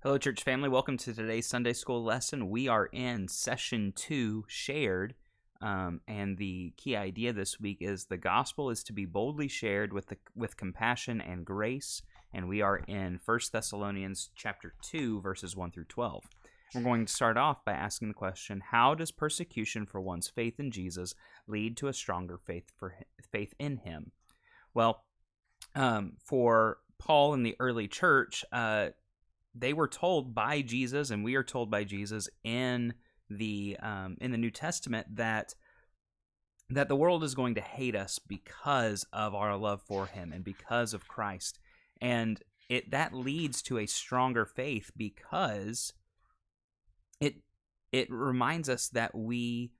Hello, church family. Welcome to today's Sunday school lesson. We are in session 2, shared, and the key idea this week is the gospel is to be boldly shared with compassion and grace, and we are in 1 Thessalonians chapter 2, verses 1 through 12. We're going to start off by asking the question, how does persecution for one's faith in Jesus lead to a stronger faith in him? Well, for Paul and the early church, they were told by Jesus, and we are told by Jesus in the New Testament that the world is going to hate us because of our love for Him and because of Christ, and that leads to a stronger faith because it reminds us that we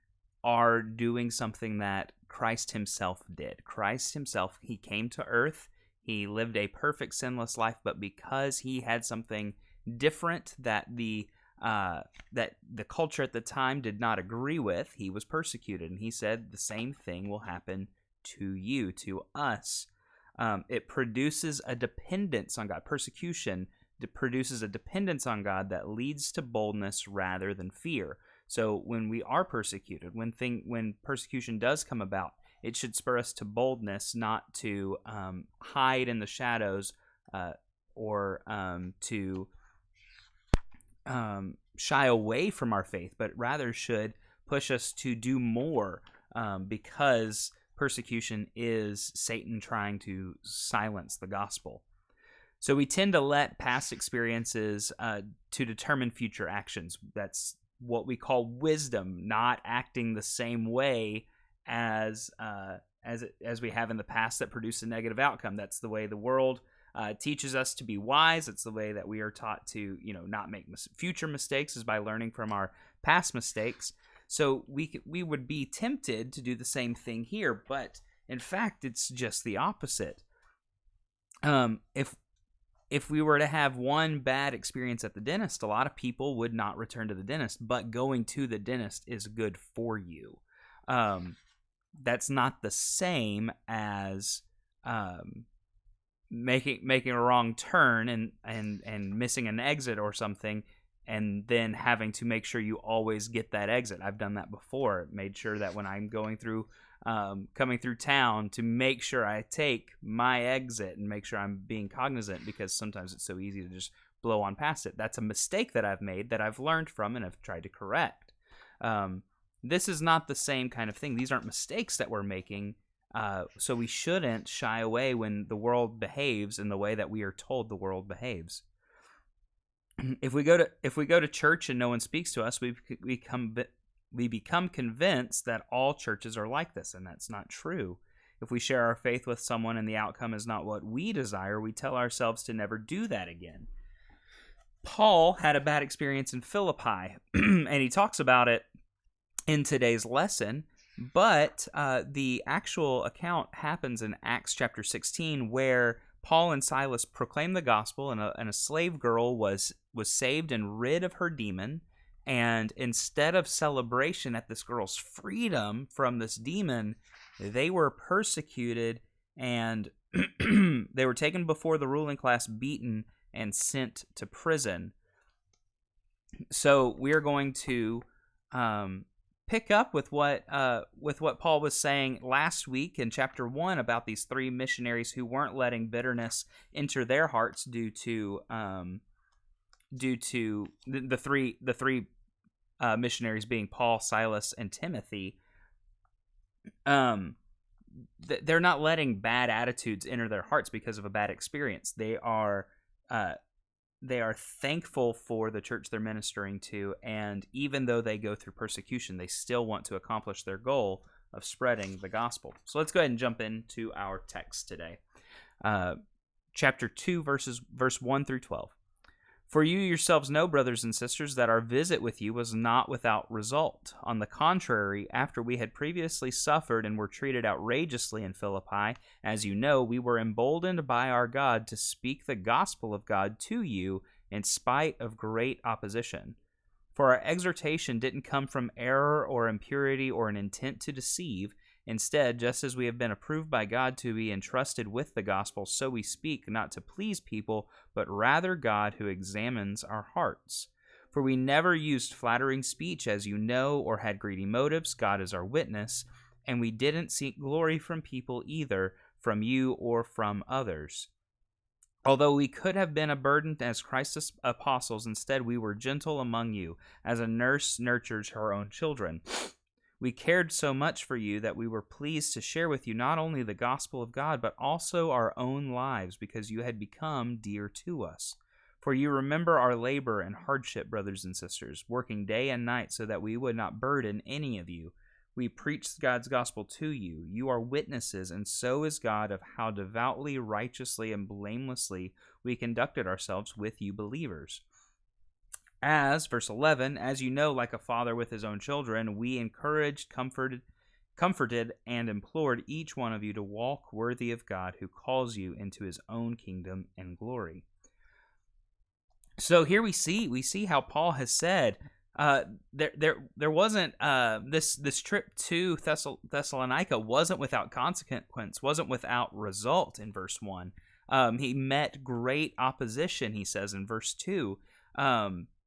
are doing something that Christ Himself did. Christ Himself, He came to earth. He lived a perfect, sinless life, but because He had something different that the culture at the time did not agree with, He was persecuted. And He said the same thing will happen to you, to us. It produces a dependence on God. Persecution produces a dependence on God that leads to boldness rather than fear. So when we are persecuted, when persecution does come about, it should spur us to boldness, not to hide in the shadows or to shy away from our faith, but rather should push us to do more because persecution is Satan trying to silence the gospel. So we tend to let past experiences to determine future actions. That's what we call wisdom, not acting the same way as we have in the past that produced a negative outcome. That's the way the world teaches us to be wise. It's the way that we are taught to, not make future mistakes, is by learning from our past mistakes. So we would be tempted to do the same thing here, but in fact, it's just the opposite. If we were to have one bad experience at the dentist, a lot of people would not return to the dentist, but going to the dentist is good for you. That's not the same as making a wrong turn and missing an exit or something, and then having to make sure you always get that exit. I've done that before. Made sure that when I'm coming through town, to make sure I take my exit and make sure I'm being cognizant, because sometimes it's so easy to just blow on past it. That's a mistake that I've made that I've learned from and have tried to correct. This is not the same kind of thing. These aren't mistakes that we're making. So we shouldn't shy away when the world behaves in the way that we are told the world behaves. If we go to church and no one speaks to us, we become convinced that all churches are like this, and that's not true. If we share our faith with someone and the outcome is not what we desire, we tell ourselves to never do that again. Paul had a bad experience in Philippi, and he talks about it in today's lesson. But the actual account happens in Acts chapter 16, where Paul and Silas proclaim the gospel, and a slave girl was saved and rid of her demon. And instead of celebration at this girl's freedom from this demon, they were persecuted, and they were taken before the ruling class, beaten, and sent to prison. So we are going to pick up with what Paul was saying last week in chapter 1 about these 3 missionaries who weren't letting bitterness enter their hearts due to the three missionaries being Paul, Silas, and Timothy. They're not letting bad attitudes enter their hearts because of a bad experience. They are thankful for the church they're ministering to, and even though they go through persecution, they still want to accomplish their goal of spreading the gospel. So let's go ahead and jump into our text today. Chapter 2, verse 1 through 12. For you yourselves know, brothers and sisters, that our visit with you was not without result. On the contrary, after we had previously suffered and were treated outrageously in Philippi, as you know, we were emboldened by our God to speak the gospel of God to you in spite of great opposition. For our exhortation didn't come from error or impurity or an intent to deceive. Instead, just as we have been approved by God to be entrusted with the gospel, so we speak, not to please people, but rather God who examines our hearts. For we never used flattering speech, as you know, or had greedy motives. God is our witness. And we didn't seek glory from people either, from you or from others. Although we could have been a burden as Christ's apostles, instead we were gentle among you, as a nurse nurtures her own children. We cared so much for you that we were pleased to share with you not only the gospel of God, but also our own lives, because you had become dear to us. For you remember our labor and hardship, brothers and sisters, working day and night so that we would not burden any of you. We preached God's gospel to you. You are witnesses, and so is God, of how devoutly, righteously, and blamelessly we conducted ourselves with you believers. As, verse 11, as you know, like a father with his own children, we encouraged, comforted, and implored each one of you to walk worthy of God, who calls you into his own kingdom and glory. So here we see how Paul has said, there wasn't this trip to Thessalonica wasn't without consequence, wasn't without result. In verse 1, he met great opposition, he says in verse 2.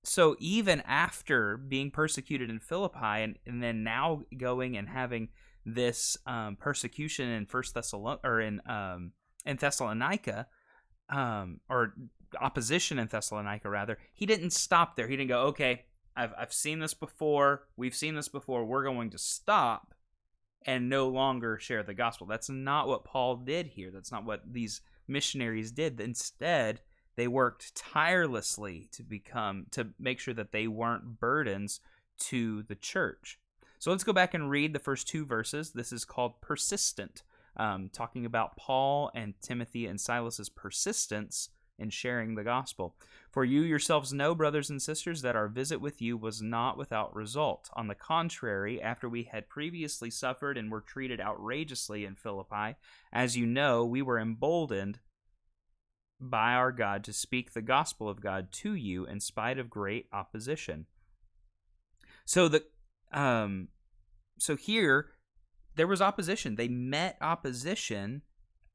So even after being persecuted in Philippi, and then now going and having this persecution in in Thessalonica, or opposition in Thessalonica rather, he didn't stop there. He didn't go, okay, I've seen this before. We've seen this before. We're going to stop and no longer share the gospel. That's not what Paul did here. That's not what these missionaries did. Instead, they worked tirelessly to make sure that they weren't burdens to the church. So let's go back and read the first two verses. This is called persistent, talking about Paul and Timothy and Silas's persistence in sharing the gospel. For you yourselves know, brothers and sisters, that our visit with you was not without result. On the contrary, after we had previously suffered and were treated outrageously in Philippi, as you know, we were emboldened by our God to speak the gospel of God to you in spite of great opposition. So here there was opposition. They met opposition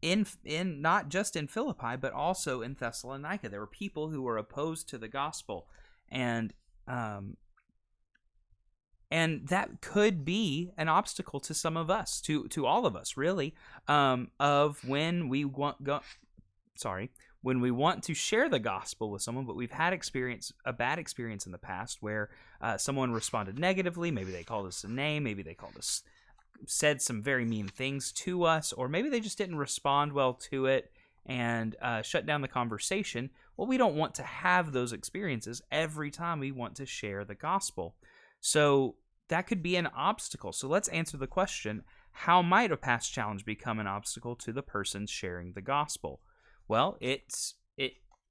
in not just in Philippi, but also in Thessalonica. There were people who were opposed to the gospel, and that could be an obstacle to some of us, to all of us, really, of when we want to share the gospel with someone, but we've had a bad experience in the past where someone responded negatively. Maybe they called us a name. Maybe they said some very mean things to us, or maybe they just didn't respond well to it and shut down the conversation. Well, we don't want to have those experiences every time we want to share the gospel. So that could be an obstacle. So let's answer the question, how might a past challenge become an obstacle to the person sharing the gospel? Well, it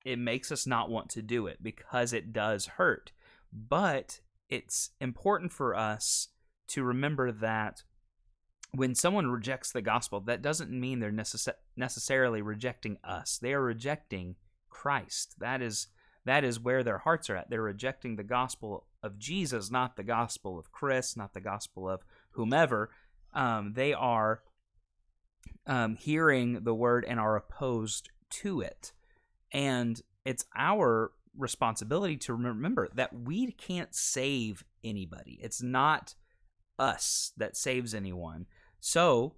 makes us not want to do it because it does hurt. But it's important for us to remember that when someone rejects the gospel, that doesn't mean they're necessarily rejecting us. They are rejecting Christ. That is where their hearts are at. They're rejecting the gospel of Jesus, not the gospel of Chris, not the gospel of whomever. They are hearing the word and are opposed to it. And it's our responsibility to remember that we can't save anybody. It's not us that saves anyone. So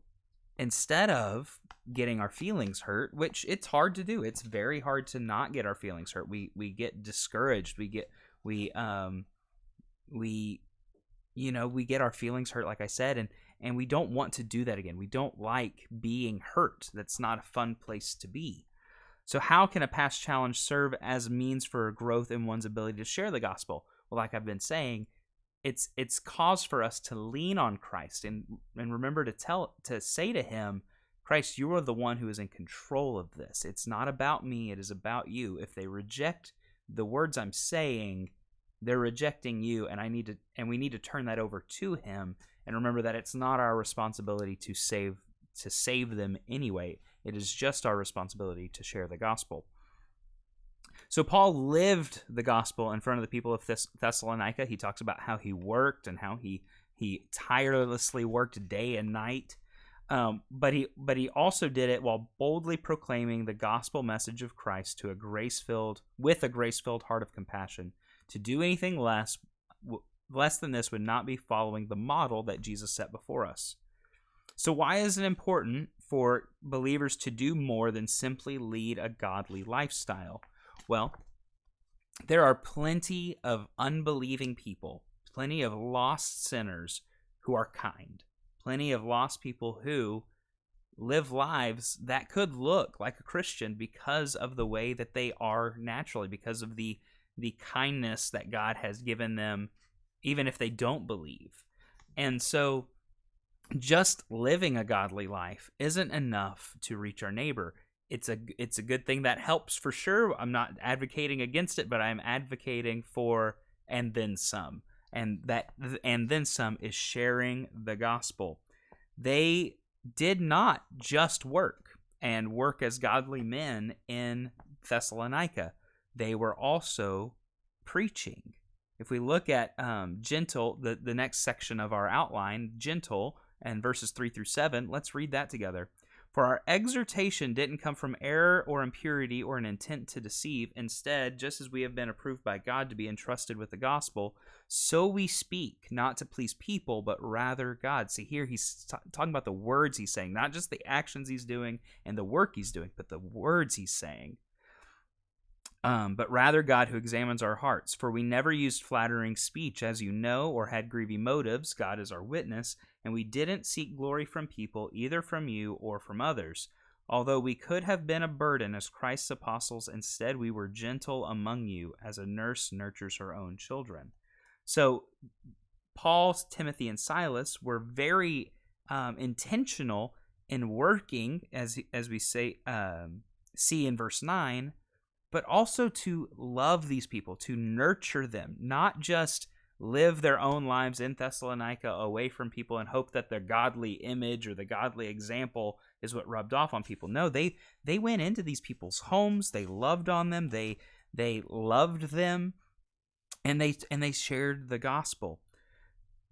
instead of getting our feelings hurt, which it's hard to do, it's very hard to not get our feelings hurt. We get discouraged. We get our feelings hurt, like I said, and we don't want to do that again. We don't like being hurt. That's not a fun place to be. So how can a past challenge serve as means for growth in one's ability to share the gospel? Well, like I've been saying, it's cause for us to lean on Christ and remember to say to him, Christ, you are the one who is in control of this. It's not about me, it is about you. If they reject the words I'm saying, they're rejecting you, and we need to turn that over to him and remember that it's not our responsibility to save them anyway. It is just our responsibility to share the gospel. So Paul lived the gospel in front of the people of Thessalonica. He talks about how he worked and how he tirelessly worked day and night But he also did it while boldly proclaiming the gospel message of Christ to a grace-filled heart of compassion. To do anything less than this would not be following the model that Jesus set before us. So why is it important for believers to do more than simply lead a godly lifestyle? Well, there are plenty of unbelieving people, plenty of lost sinners who are kind, plenty of lost people who live lives that could look like a Christian because of the way that they are naturally, because of the kindness that God has given them, even if they don't believe. And so just living a godly life isn't enough to reach our neighbor. It's a good thing that helps for sure. I'm not advocating against it, but I'm advocating for and then some. And that and then some is sharing the gospel. They did not just work as godly men in Thessalonica. They were also preaching. If we look at gentle, the next section of our outline, gentle, and verses 3 through 7, let's read that together. For our exhortation didn't come from error or impurity or an intent to deceive. Instead, just as we have been approved by God to be entrusted with the gospel, so we speak, not to please people, but rather God. See, here he's talking about the words he's saying, not just the actions he's doing and the work he's doing, but the words he's saying. But rather God who examines our hearts. For we never used flattering speech, as you know, or had grievous motives. God is our witness. And we didn't seek glory from people, either from you or from others. Although we could have been a burden as Christ's apostles, instead we were gentle among you, as a nurse nurtures her own children. So Paul, Timothy, and Silas were very intentional in working, as we say, see in verse 9, but also to love these people, to nurture them, not just live their own lives in Thessalonica away from people and hope that their godly image or the godly example is what rubbed off on people. No, they went into these people's homes, they loved on them, they loved them, and they shared the gospel.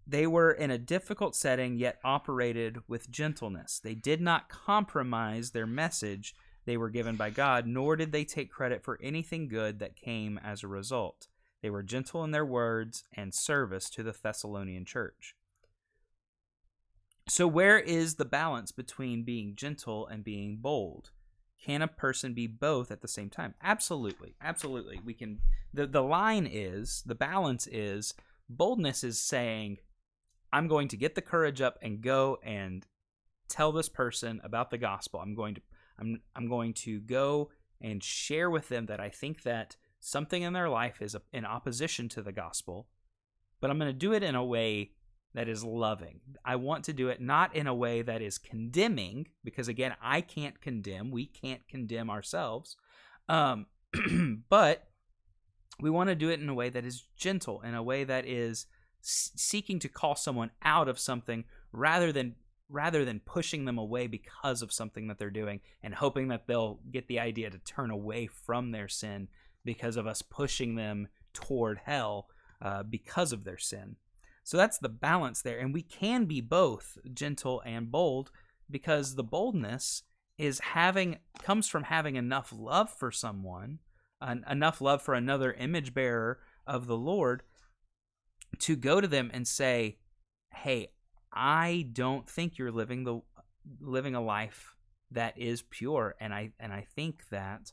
They were in a difficult setting, yet operated with gentleness. They did not compromise their message they were given by God, nor did they take credit for anything good that came as a result. They were gentle in their words and service to the Thessalonian church. So where is the balance between being gentle and being bold? Can a person be both at the same time? Absolutely. Absolutely. We can. The balance is, boldness is saying, I'm going to get the courage up and go and tell this person about the gospel. I'm going to go and share with them that I think that something in their life is in opposition to the gospel, but I'm going to do it in a way that is loving. I want to do it not in a way that is condemning, because again, I can't condemn. We can't condemn ourselves. But we want to do it in a way that is gentle, in a way that is seeking to call someone out of something rather than pushing them away because of something that they're doing and hoping that they'll get the idea to turn away from their sin because of us pushing them toward hell because of their sin. So that's the balance there. And we can be both gentle and bold, because the boldness comes from having enough love for someone, enough love for another image bearer of the Lord, to go to them and say, hey, I don't think you're living a life that is pure, and I think that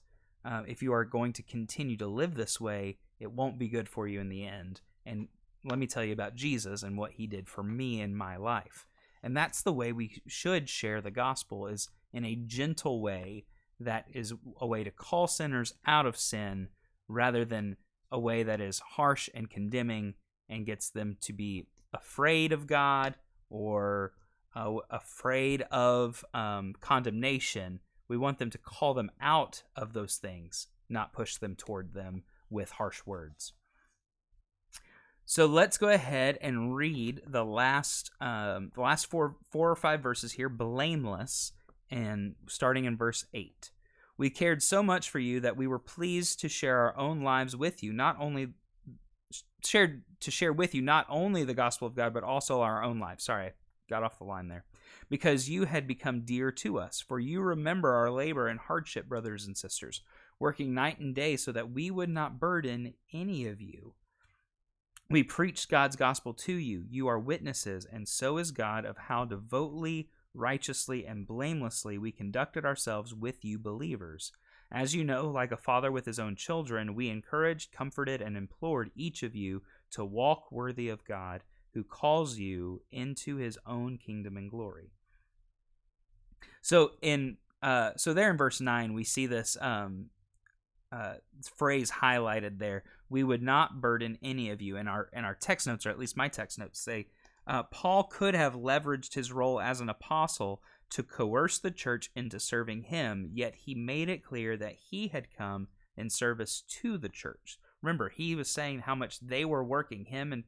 if you are going to continue to live this way, it won't be good for you in the end. And let me tell you about Jesus and what he did for me in my life. And that's the way we should share the gospel, is in a gentle way that is a way to call sinners out of sin, rather than a way that is harsh and condemning and gets them to be afraid of God or afraid of condemnation. We want them to call them out of those things, not push them toward them with harsh words. So let's go ahead and read the last four or five verses here, blameless, and starting in verse 8. We cared so much for you that we were pleased to share our own lives with you, not only the gospel of God, but also our own lives. Sorry, got off the line there. Because you had become dear to us, for you remember our labor and hardship, brothers and sisters, working night and day so that we would not burden any of you. We preached God's gospel to you. You are witnesses, and so is God, of how devoutly, righteously, and blamelessly we conducted ourselves with you believers. As you know, like a father with his own children, we encouraged, comforted, and implored each of you to walk worthy of God, who calls you into his own kingdom and glory. So there in verse 9, we see this phrase highlighted there. We would not burden any of you. And our text notes, or at least my text notes, say Paul could have leveraged his role as an apostle to coerce the church into serving him, yet he made it clear that he had come in service to the church. Remember, he was saying how much they were working. Him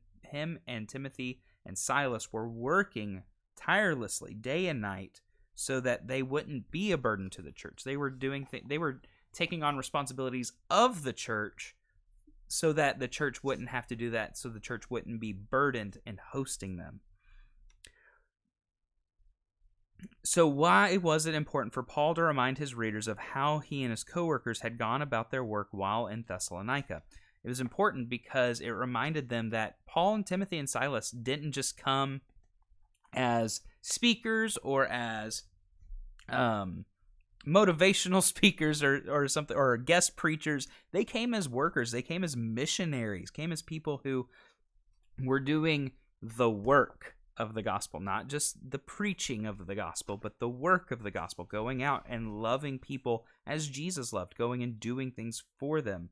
and Timothy and Silas were working tirelessly day and night so that they wouldn't be a burden to the church. They were they were taking on responsibilities of the church so that the church wouldn't have to do that, so the church wouldn't be burdened in hosting them. So why was it important for Paul to remind his readers of how he and his co-workers had gone about their work while in Thessalonica? It was important because it reminded them that Paul and Timothy and Silas didn't just come as speakers or as motivational speakers or something, or guest preachers. They came as workers. They came as missionaries, came as people who were doing the work of the gospel, not just the preaching of the gospel, but the work of the gospel, going out and loving people as Jesus loved, going and doing things for them.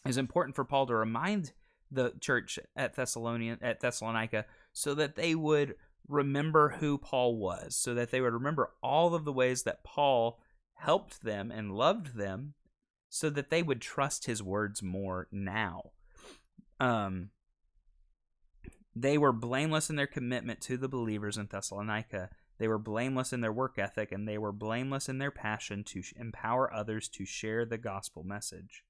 It's important for Paul to remind the church at Thessalonica so that they would remember who Paul was, so that they would remember all of the ways that Paul helped them and loved them, so that they would trust his words more now. They were blameless in their commitment to the believers in Thessalonica. They were blameless in their work ethic, and they were blameless in their passion to empower others to share the gospel message.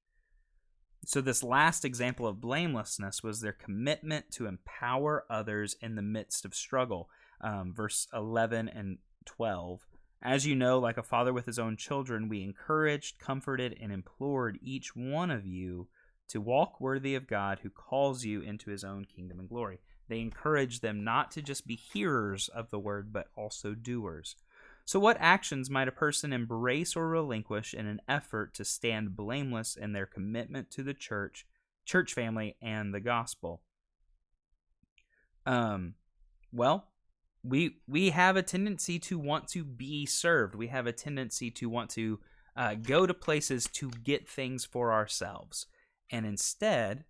So this last example of blamelessness was their commitment to empower others in the midst of struggle. Verse 11 and 12. As you know, like a father with his own children, we encouraged, comforted, and implored each one of you to walk worthy of God, who calls you into his own kingdom and glory. They encouraged them not to just be hearers of the word, but also doers. So what actions might a person embrace or relinquish in an effort to stand blameless in their commitment to the church family, and the gospel? Well, we have a tendency to want to be served. We have a tendency to want to go to places to get things for ourselves. And instead,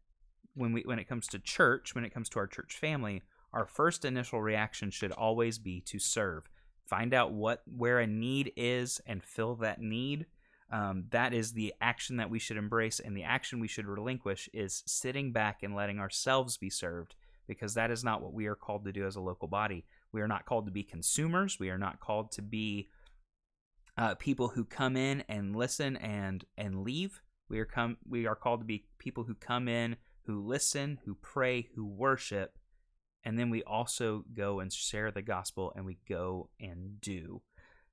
when it comes to church, when it comes to our church family, our first initial reaction should always be to serve. Find out where a need is and fill that need. That is the action that we should embrace, and the action we should relinquish is sitting back and letting ourselves be served, because that is not what we are called to do as a local body. We are not called to be consumers. We are not called to be people who come in and listen and leave. We are called to be people who come in, who listen, who pray, who worship, and then we also go and share the gospel, and we go and do.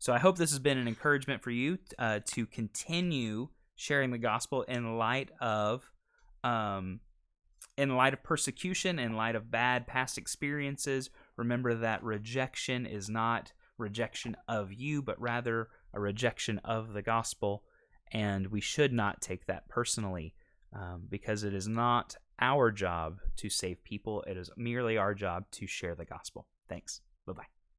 So I hope this has been an encouragement for you to continue sharing the gospel in light of persecution, in light of bad past experiences. Remember that rejection is not rejection of you, but rather a rejection of the gospel, and we should not take that personally, because it is not our job to save people. It is merely our job to share the gospel. Thanks. Bye-bye.